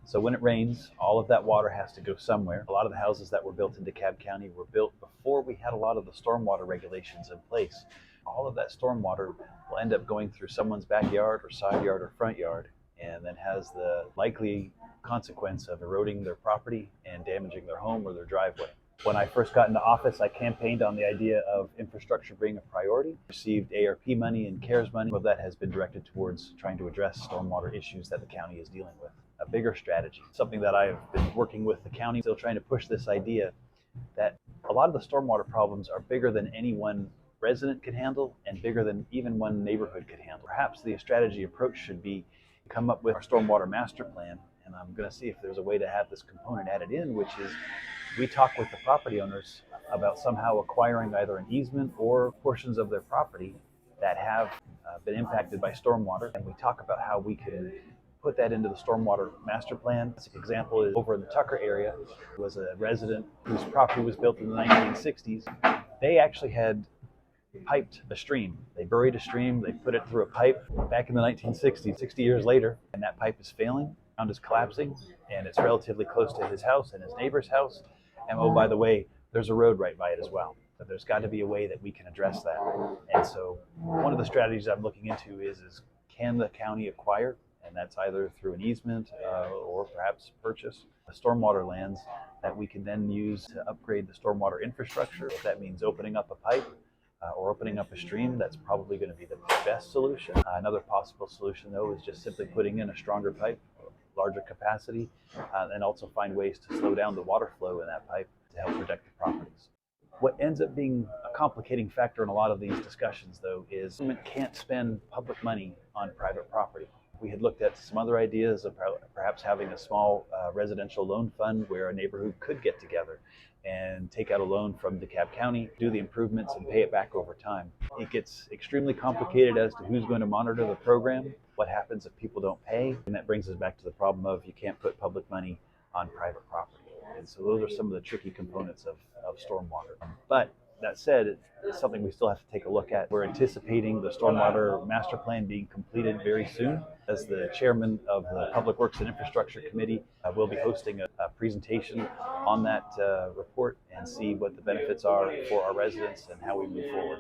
So when it rains, all of that water has to go somewhere. A lot of the houses that were built in DeKalb County were built before we had a lot of the stormwater regulations in place. All of that stormwater will end up going through someone's backyard or side yard or front yard, and then has the likely consequence of eroding their property and damaging their home or their driveway. When I first got into office, I campaigned on the idea of infrastructure being a priority, received ARP money and CARES money. Some of that has been directed towards trying to address stormwater issues that the county is dealing with. A bigger strategy, something that I've been working with the county, still trying to push this idea that a lot of the stormwater problems are bigger than any one resident could handle and bigger than even one neighborhood could handle. Perhaps the strategy approach should be come up with our stormwater master plan, and I'm going to see if there's a way to have this component added in, which is we talk with the property owners about somehow acquiring either an easement or portions of their property that have been impacted by stormwater, and we talk about how we can put that into the stormwater master plan. An example is over in the Tucker area. There was a resident whose property was built in the 1960s. They actually had piped a stream. They buried a stream, they put it through a pipe back in the 1960s, 60 years later, and that pipe is failing, the ground is collapsing, and it's relatively close to his house and his neighbor's house. And oh, by the way, there's a road right by it as well. So there's got to be a way that we can address that. And so one of the strategies I'm looking into is can the county acquire, and that's either through an easement or perhaps purchase the stormwater lands that we can then use to upgrade the stormwater infrastructure. If that means opening up a pipe or opening up a stream, that's probably going to be the best solution. Another possible solution, though, is just simply putting in a stronger pipe, larger capacity, and also find ways to slow down the water flow in that pipe to help protect the properties. What ends up being a complicating factor in a lot of these discussions, though, is government can't spend public money on private property. We had looked at some other ideas of perhaps having a small residential loan fund where a neighborhood could get together and take out a loan from DeKalb County, do the improvements, and pay it back over time. It gets extremely complicated as to who's going to monitor the program, what happens if people don't pay, and that brings us back to the problem of you can't put public money on private property. And so those are some of the tricky components of stormwater. But that said, it's something we still have to take a look at. We're anticipating the stormwater master plan being completed very soon. As the chairman of the Public Works and Infrastructure Committee, we'll be hosting a presentation on that report and see what the benefits are for our residents and how we move forward.